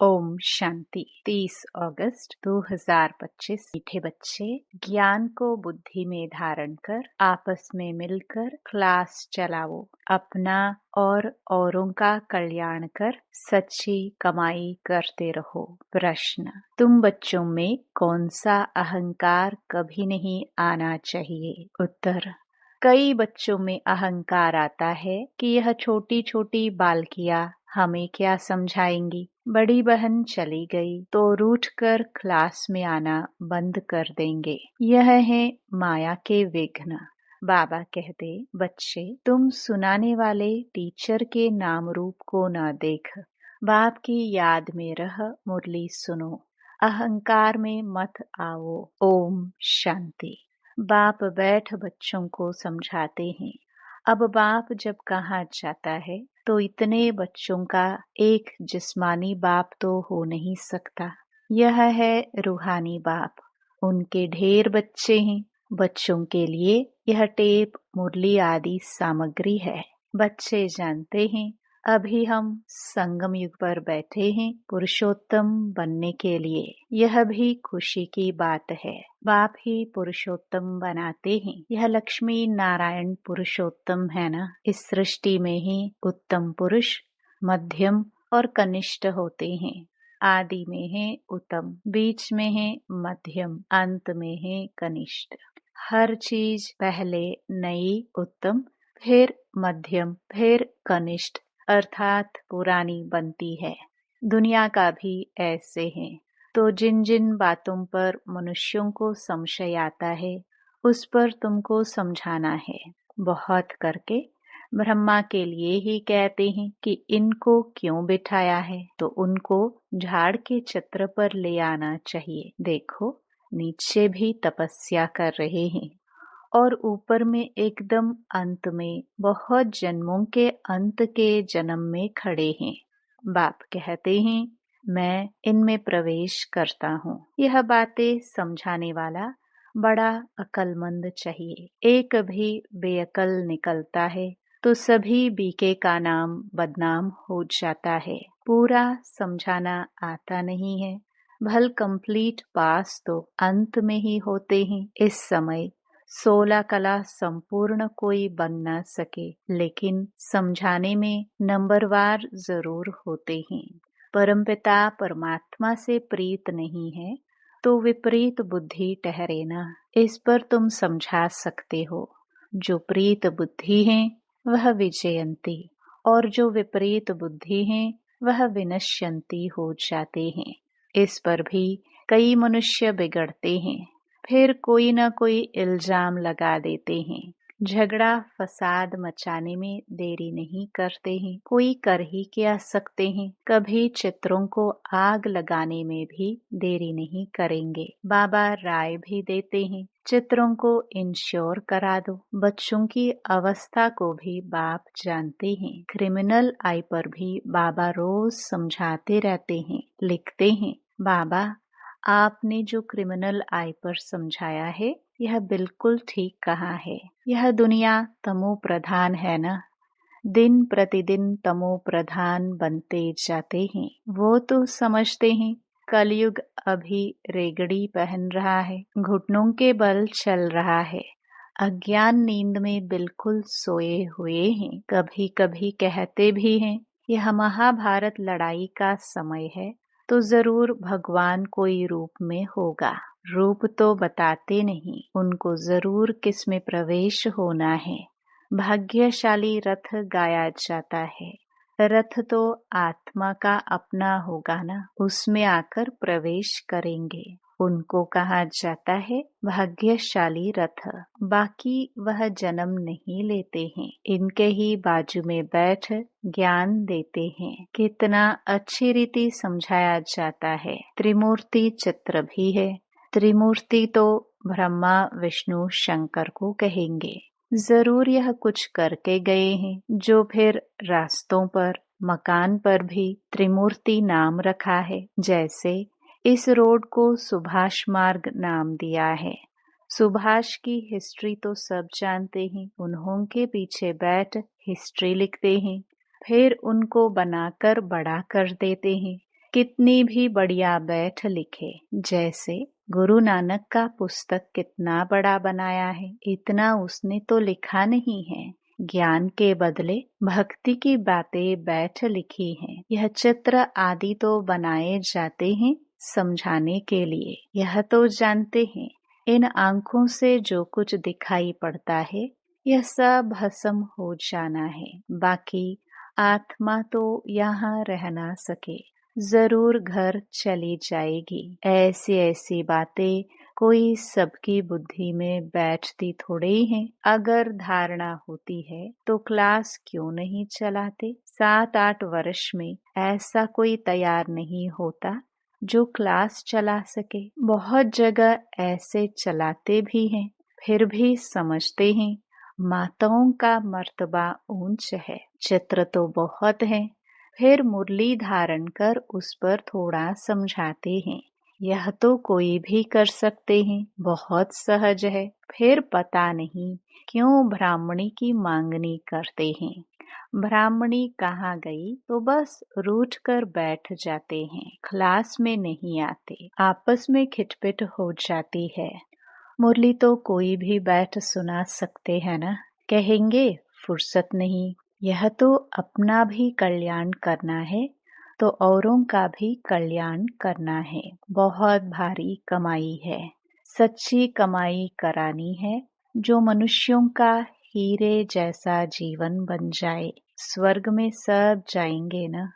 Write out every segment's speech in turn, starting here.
ओम शांति। 30 अगस्त 2025। मीठे बच्चे, ज्ञान को बुद्धि में धारण कर आपस में मिलकर क्लास चलाओ। अपना और औरों का कल्याण कर सच्ची कमाई करते रहो। प्रश्न: तुम बच्चों में कौन सा अहंकार कभी नहीं आना चाहिए? उत्तर: कई बच्चों में अहंकार आता है कि यह छोटी छोटी बालकियां हमें क्या समझाएंगी। बड़ी बहन चली गई तो रूठकर क्लास में आना बंद कर देंगे। यह है माया के विघ्न। बाबा कहते, बच्चे तुम सुनाने वाले टीचर के नाम रूप को न देख, बाप की याद में रह मुरली सुनो। अहंकार में मत आओ। ओम शांति। बाप बैठ बच्चों को समझाते हैं। अब बाप जब कहाँ जाता है तो इतने बच्चों का एक जिस्मानी बाप तो हो नहीं सकता। यह है रूहानी बाप। उनके ढेर बच्चे हैं। बच्चों के लिए यह टेप, मुरली आदि सामग्री है। बच्चे जानते हैं अभी हम संगम युग पर बैठे हैं पुरुषोत्तम बनने के लिए। यह भी खुशी की बात है। बाप ही पुरुषोत्तम बनाते हैं। यह लक्ष्मी नारायण पुरुषोत्तम है ना। इस सृष्टि में ही उत्तम पुरुष, मध्यम और कनिष्ठ होते हैं। आदि में है उत्तम, बीच में है मध्यम, अंत में है कनिष्ठ। हर चीज पहले नई उत्तम, फिर मध्यम, फिर कनिष्ठ अर्थात पुरानी बनती है। दुनिया का भी ऐसे है। तो जिन जिन बातों पर मनुष्यों को संशय आता है उस पर तुमको समझाना है। बहुत करके ब्रह्मा के लिए ही कहते हैं कि इनको क्यों बिठाया है, तो उनको झाड़ के छत्र पर ले आना चाहिए। देखो नीचे भी तपस्या कर रहे हैं और ऊपर में एकदम अंत में बहुत जन्मों के अंत के जन्म में खड़े हैं। बाप कहते हैं मैं इनमें प्रवेश करता हूँ। यह बातें समझाने वाला बड़ा अक्लमंद चाहिए। एक भी बेअकल निकलता है तो सभी बीके का नाम बदनाम हो जाता है। पूरा समझाना आता नहीं है। भल कंप्लीट पास तो अंत में ही होते हैं। इस समय 16 कला संपूर्ण कोई बन न सके, लेकिन समझाने में नंबरवार जरूर होते हैं। परमपिता परमात्मा से प्रीत नहीं है तो विपरीत बुद्धि ठहरे ना। इस पर तुम समझा सकते हो। जो प्रीत बुद्धि है वह विजयंती और जो विपरीत बुद्धि है वह विनश्यंती हो जाते हैं। इस पर भी कई मनुष्य बिगड़ते हैं। फिर कोई न कोई इल्जाम लगा देते हैं। झगड़ा फसाद मचाने में देरी नहीं करते हैं। कोई कर ही क्या सकते हैं। कभी चित्रों को आग लगाने में भी देरी नहीं करेंगे। बाबा राय भी देते हैं चित्रों को इंश्योर करा दो। बच्चों की अवस्था को भी बाप जानते हैं। क्रिमिनल आई पर भी बाबा रोज समझाते रहते हैं, लिखते हैं, बाबा आपने जो क्रिमिनल आई पर समझाया है यह बिल्कुल ठीक कहा है। यह दुनिया तमो प्रधान है ना। दिन प्रतिदिन तमो प्रधान बनते जाते हैं। वो तो समझते हैं कलयुग अभी रेगड़ी पहन रहा है, घुटनों के बल चल रहा है। अज्ञान नींद में बिल्कुल सोए हुए हैं। कभी कभी कहते भी हैं यह महाभारत लड़ाई का समय है तो जरूर भगवान कोई रूप में होगा। रूप तो बताते नहीं, उनको जरूर किस में प्रवेश होना है। भाग्यशाली रथ गाया जाता है। रथ तो आत्मा का अपना होगा ना, उसमें आकर प्रवेश करेंगे। उनको कहा जाता है भाग्यशाली रथ। बाकी वह जन्म नहीं लेते हैं। इनके ही बाजू में बैठ ज्ञान देते हैं। कितना अच्छी रीति समझाया जाता है। त्रिमूर्ति चित्र भी है। त्रिमूर्ति तो ब्रह्मा विष्णु शंकर को कहेंगे। जरूर यह कुछ करके गए हैं जो फिर रास्तों पर, मकान पर भी त्रिमूर्ति नाम रखा है। जैसे इस रोड को सुभाष मार्ग नाम दिया है। सुभाष की हिस्ट्री तो सब जानते हैं। उन्हों के पीछे बैठ हिस्ट्री लिखते हैं, फिर उनको बनाकर बड़ा कर देते हैं। कितनी भी बढ़िया बैठ लिखे, जैसे गुरु नानक का पुस्तक कितना बड़ा बनाया है, इतना उसने तो लिखा नहीं है। ज्ञान के बदले भक्ति की बातें बैठ लिखी हैं। यह चित्र आदि तो बनाए जाते हैं समझाने के लिए। यह तो जानते हैं इन आंखों से जो कुछ दिखाई पड़ता है यह सब भस्म हो जाना है। बाकी आत्मा तो यहाँ रह ना सके, जरूर घर चली जाएगी। ऐसी ऐसी बातें कोई सबकी बुद्धि में बैठती थोड़े ही है। अगर धारणा होती है तो क्लास क्यों नहीं चलाते? 7-8 वर्ष में ऐसा कोई तैयार नहीं होता जो क्लास चला सके। बहुत जगह ऐसे चलाते भी हैं, फिर भी समझते हैं माताओं का मर्तबा ऊंच है। चित्र तो बहुत है, फिर मुरली धारण कर उस पर थोड़ा समझाते हैं। यह तो कोई भी कर सकते हैं, बहुत सहज है। फिर पता नहीं क्यों ब्राह्मणी की मांगनी करते हैं। ब्राह्मणी कहाँ गई तो बस रूठ कर बैठ जाते हैं, क्लास में नहीं आते, आपस में खिटपिट हो जाती है। मुरली तो कोई भी बैठ सुना सकते हैं ना, कहेंगे फुर्सत नहीं। यह तो अपना भी कल्याण करना है तो औरों का भी कल्याण करना है। बहुत भारी कमाई है, सच्ची कमाई करानी है, जो मनुष्यों का हीरे जैसा जीवन बन जाए। स्वर्ग में सब जाएंगे ना,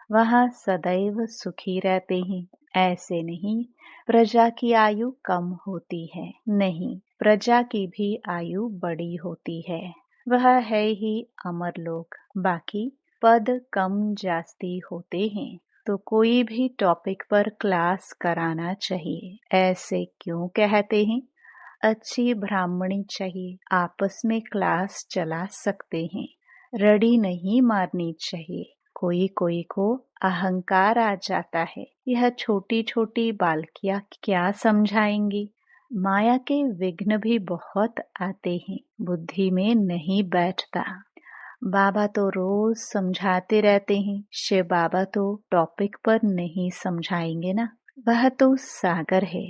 वहाँ सदैव सुखी रहते हैं। ऐसे नहीं प्रजा की आयु कम होती है, नहीं, प्रजा की भी आयु बड़ी होती है। वह है ही अमर लोग। बाकी पद कम जास्ती होते हैं तो कोई भी टॉपिक पर क्लास कराना चाहिए। ऐसे क्यों कहते हैं? अच्छी ब्राह्मणी चाहिए, आपस में क्लास चला सकते हैं। रड़ी नहीं मारनी चाहिए। कोई कोई को अहंकार आ जाता है, यह छोटी छोटी बालकियां क्या समझाएंगी। माया के विघ्न भी बहुत आते हैं, बुद्धि में नहीं बैठता। बाबा तो रोज समझाते रहते हैं, शिव बाबा तो टॉपिक पर नहीं समझाएंगे ना। वह तो सागर है,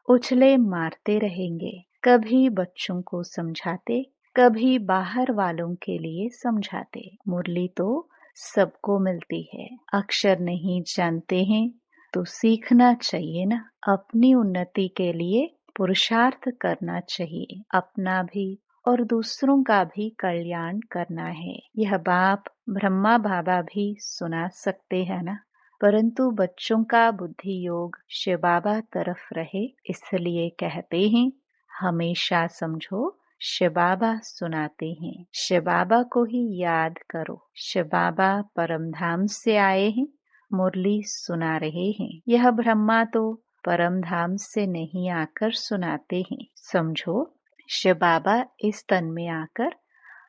उछले मारते रहेंगे। कभी बच्चों को समझाते, कभी बाहर वालों के लिए समझाते। मुरली तो सबको मिलती है। अक्षर नहीं जानते हैं तो सीखना चाहिए ना। अपनी उन्नति के लिए पुरुषार्थ करना चाहिए, अपना भी और दूसरों का भी कल्याण करना है। यह बाप ब्रह्मा बाबा भी सुना सकते हैं ना, परंतु बच्चों का बुद्धि योग शिव बाबा तरफ रहे, इसलिए कहते हैं हमेशा समझो शिव बाबा सुनाते हैं। शिव बाबा को ही याद करो। शिव बाबा परम धाम से आए हैं, मुरली सुना रहे हैं। यह ब्रह्मा तो परम धाम से नहीं आकर सुनाते हैं। समझो शिव बाबा इस तन में आकर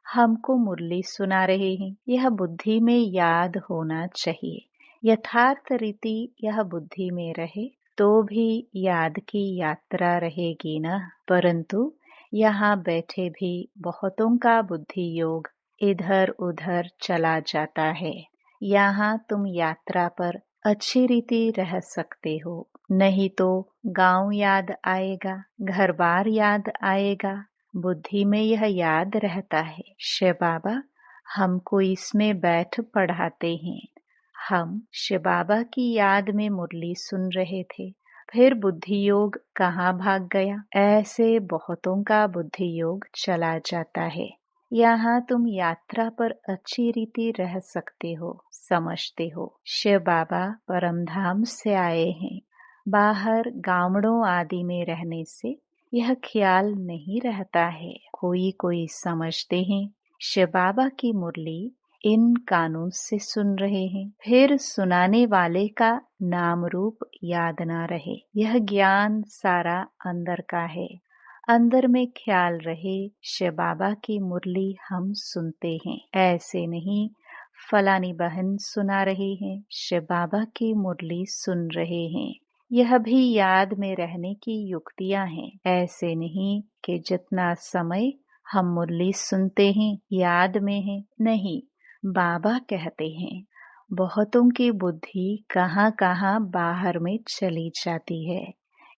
हमको मुरली सुना रहे हैं। यह बुद्धि में याद होना चाहिए। यथार्थ रीति यह बुद्धि में रहे तो भी याद की यात्रा रहेगी ना। परंतु यहाँ बैठे भी बहुतों का बुद्धि योग इधर उधर चला जाता है। यहाँ तुम यात्रा पर अच्छी रीति रह सकते हो, नहीं तो गांव याद आएगा, घर बार याद आएगा। बुद्धि में यह याद रहता है। शिव बाबा हमको इसमें बैठ पढ़ाते हैं। हम शिव बाबा की याद में मुरली सुन रहे थे, फिर बुद्धि योग कहाँ भाग गया। ऐसे बहुतों का बुद्धि योग चला जाता है। यहाँ तुम यात्रा पर अच्छी रीति रह सकते हो, समझते हो शिव बाबा परमधाम से आए हैं। बाहर गांवड़ों आदि में रहने से यह ख्याल नहीं रहता है। कोई कोई समझते हैं शिव बाबा की मुरली इन कानों से सुन रहे हैं, फिर सुनाने वाले का नाम रूप याद ना रहे। यह ज्ञान सारा अंदर का है। अंदर में ख्याल रहे शिव बाबा की मुरली हम सुनते हैं। ऐसे नहीं फलानी बहन सुना रही है, शिव बाबा की मुरली सुन रहे हैं। यह भी याद में रहने की युक्तियां हैं। ऐसे नहीं कि जितना समय हम मुरली सुनते हैं याद में है, नहीं। बाबा कहते हैं बहुतों की बुद्धि कहाँ कहाँ बाहर में चली जाती है।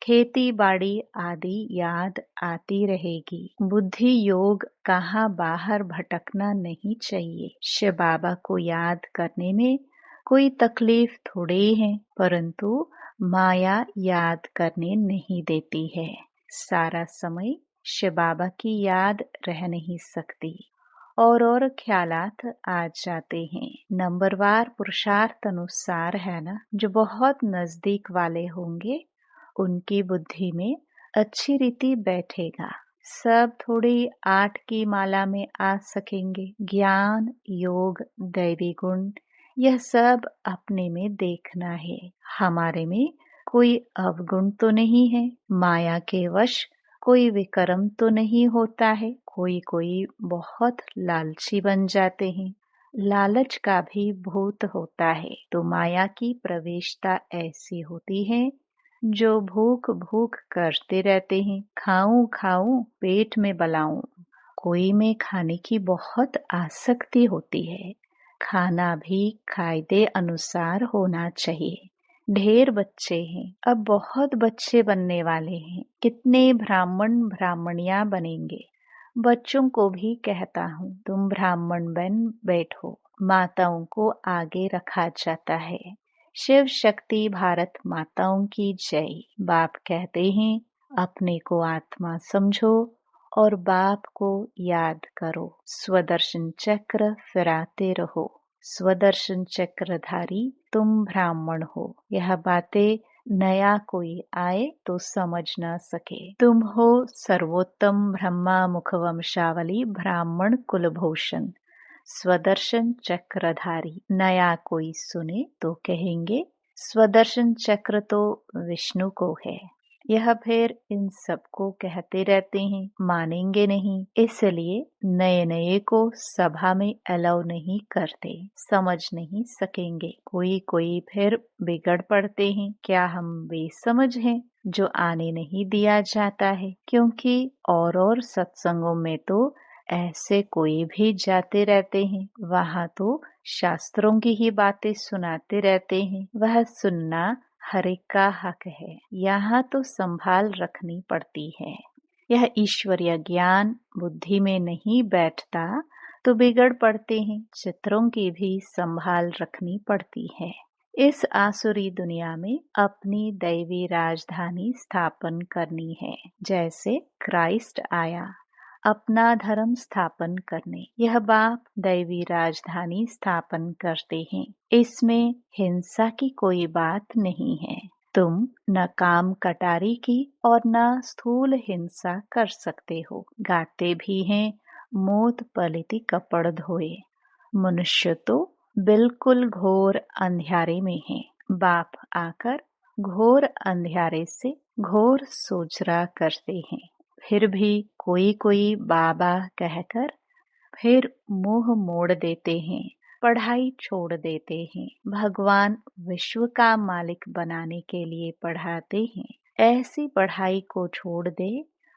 खेती बाड़ी आदि याद आती रहेगी। बुद्धि योग कहाँ बाहर भटकना नहीं चाहिए। शिव बाबा को याद करने में कोई तकलीफ थोड़ी है, परंतु माया याद करने नहीं देती है। सारा समय शिव बाबा की याद रह नहीं सकती और ख्यालात आ जाते हैं। नंबरवार पुरुषार्थ अनुसार है ना। जो बहुत नजदीक वाले होंगे उनकी बुद्धि में अच्छी रीति बैठेगा। सब थोड़ी 8 की माला में आ सकेंगे। ज्ञान योग दैवी गुण यह सब अपने में देखना है। हमारे में कोई अवगुण तो नहीं है। माया के वश कोई विकर्म तो नहीं होता है। कोई बहुत लालची बन जाते हैं। लालच का भी भूत होता है। तो माया की प्रवेशता ऐसी होती है जो भूख भूख करते रहते हैं। खाऊं खाऊं पेट में बलाऊं। कोई में खाने की बहुत आसक्ति होती है। खाना भी कायदे अनुसार होना चाहिए। ढेर बच्चे हैं, अब बहुत बच्चे बनने वाले हैं। कितने ब्राह्मण ब्राह्मणियां बनेंगे। बच्चों को भी कहता हूँ तुम ब्राह्मण बन बैठो। माताओं को आगे रखा जाता है। शिव शक्ति भारत माताओं की जय। बाप कहते हैं अपने को आत्मा समझो और बाप को याद करो। स्वदर्शन चक्र फिराते रहो। स्वदर्शन चक्रधारी तुम ब्राह्मण हो। यह बातें नया कोई आए तो समझ न सके। तुम हो सर्वोत्तम ब्रह्मा मुखवंशावली ब्राह्मण कुलभूषण स्वदर्शन चक्रधारी। नया कोई सुने तो कहेंगे स्वदर्शन चक्र तो विष्णु को है। यह फिर इन सबको कहते रहते हैं, मानेंगे नहीं। इसलिए नए नए को सभा में अलाउ नहीं करते। समझ नहीं सकेंगे। कोई फिर बिगड़ पड़ते हैं। क्या हम बेसमझ हैं जो आने नहीं दिया जाता है? क्योंकि और सत्संगों में तो ऐसे कोई भी जाते रहते हैं। वहाँ तो शास्त्रों की ही बातें सुनाते रहते हैं। वह सुनना हर एक का हक है। यहाँ तो संभाल रखनी पड़ती है। यह ईश्वरीय ज्ञान बुद्धि में नहीं बैठता तो बिगड़ पड़ते हैं। चित्रों की भी संभाल रखनी पड़ती है। इस आसुरी दुनिया में अपनी दैवी राजधानी स्थापन करनी है। जैसे क्राइस्ट आया अपना धर्म स्थापन करने। यह बाप दैवी राजधानी स्थापन करते हैं। इसमें हिंसा की कोई बात नहीं है। तुम न काम कटारी की और न स्थूल हिंसा कर सकते हो। गाते भी हैं मोत पलिति कपड़ धोए। मनुष्य तो बिल्कुल घोर अंधियारे में है। बाप आकर घोर अंधियारे से घोर सोचरा करते हैं। फिर भी कोई बाबा कहकर फिर मुंह मोड़ देते हैं। पढ़ाई छोड़ देते हैं। भगवान विश्व का मालिक बनाने के लिए पढ़ाते हैं। ऐसी पढ़ाई को छोड़ दे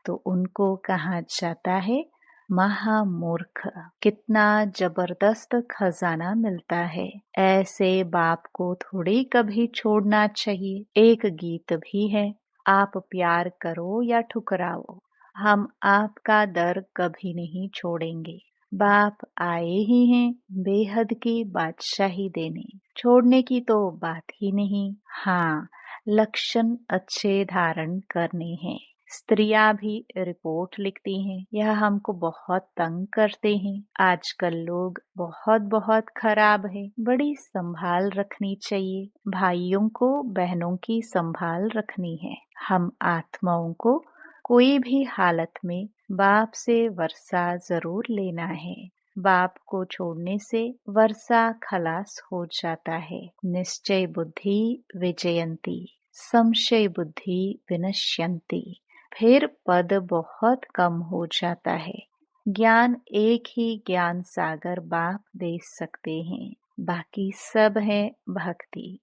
तो उनको कहा जाता है महामूर्ख। कितना जबरदस्त खजाना मिलता है। ऐसे बाप को थोड़ी कभी छोड़ना चाहिए। एक गीत भी है, आप प्यार करो या ठुकराओ, हम आपका दर कभी नहीं छोड़ेंगे। बाप आए ही हैं बेहद की बादशाही देने। छोड़ने की तो बात ही नहीं। हाँ, लक्षण अच्छे धारण करने हैं। स्त्रियां भी रिपोर्ट लिखती हैं, यह हमको बहुत तंग करते हैं। आजकल लोग बहुत खराब है। बड़ी संभाल रखनी चाहिए। भाइयों को बहनों की संभाल रखनी है। हम आत्माओं को कोई भी हालत में बाप से वर्षा जरूर लेना है। बाप को छोड़ने से वर्षा खलास हो जाता है। निश्चय बुद्धि विजयंती, संशय बुद्धि विनश्यंती। फिर पद बहुत कम हो जाता है। ज्ञान एक ही ज्ञान सागर बाप दे सकते हैं, बाकी सब है भक्ति।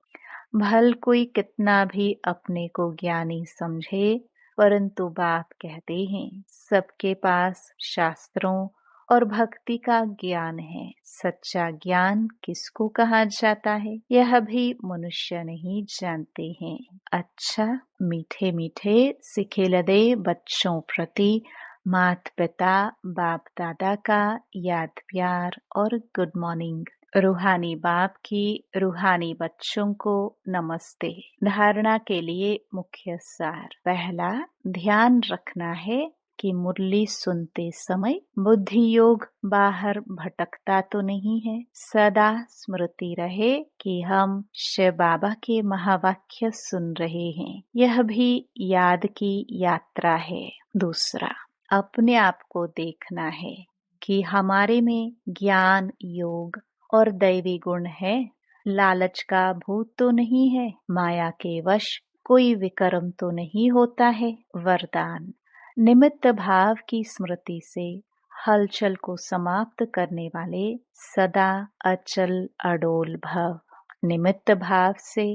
भल कोई कितना भी अपने को ज्ञानी समझे, परंतु बाप कहते हैं सबके पास शास्त्रों और भक्ति का ज्ञान है। सच्चा ज्ञान किसको कहा जाता है, यह भी मनुष्य नहीं जानते हैं। अच्छा, मीठे मीठे सिखेलदे बच्चों प्रति माता पिता बाप दादा का याद प्यार और गुड मॉर्निंग। रूहानी बाप की रूहानी बच्चों को नमस्ते। धारणा के लिए मुख्य सार। पहला, ध्यान रखना है कि मुरली सुनते समय बुद्धि योग बाहर भटकता तो नहीं है। सदा स्मृति रहे कि हम शिव बाबा के महावाक्य सुन रहे हैं। यह भी याद की यात्रा है। दूसरा, अपने आप को देखना है कि हमारे में ज्ञान योग और दैवी गुण है। लालच का भूत तो नहीं है। माया के वश कोई विकर्म तो नहीं होता है। वरदान, निमित्त भाव की स्मृति से हलचल को समाप्त करने वाले सदा अचल अडोल भव। निमित्त भाव से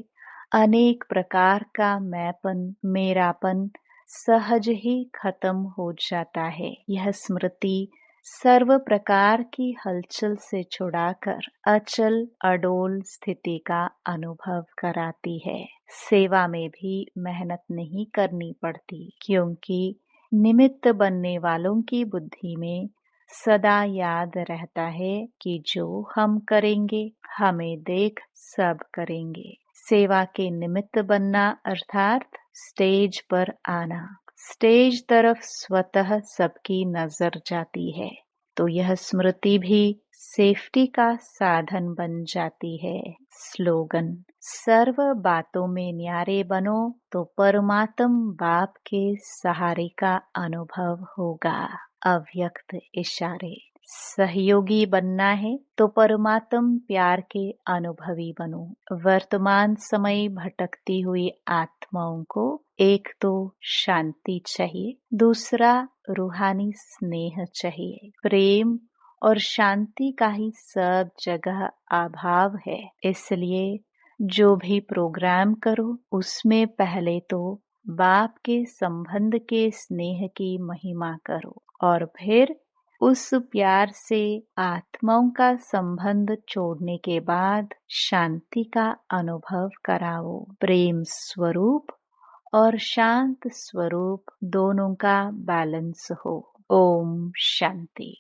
अनेक प्रकार का मैंपन मेरापन सहज ही खत्म हो जाता है। यह स्मृति सर्व प्रकार की हलचल से छुड़ाकर अचल अडोल स्थिति का अनुभव कराती है। सेवा में भी मेहनत नहीं करनी पड़ती, क्योंकि निमित्त बनने वालों की बुद्धि में सदा याद रहता है कि जो हम करेंगे हमें देख सब करेंगे। सेवा के निमित्त बनना अर्थात स्टेज पर आना। स्टेज तरफ स्वतः सबकी नजर जाती है, तो यह स्मृति भी सेफ्टी का साधन बन जाती है। स्लोगन, सर्व बातों में न्यारे बनो तो परमात्म बाप के सहारे का अनुभव होगा। अव्यक्त इशारे, सहयोगी बनना है तो परमात्म प्यार के अनुभवी बनो। वर्तमान समय भटकती हुई आत्माओं को एक तो शांति चाहिए, दूसरा रूहानी स्नेह चाहिए। प्रेम और शांति का ही सब जगह अभाव है। इसलिए जो भी प्रोग्राम करो उसमें पहले तो बाप के संबंध के स्नेह की महिमा करो और फिर उस प्यार से आत्माओं का संबंध छोड़ने के बाद शांति का अनुभव कराओ। प्रेम स्वरूप और शांत स्वरूप दोनों का बैलेंस हो। ओम शांति।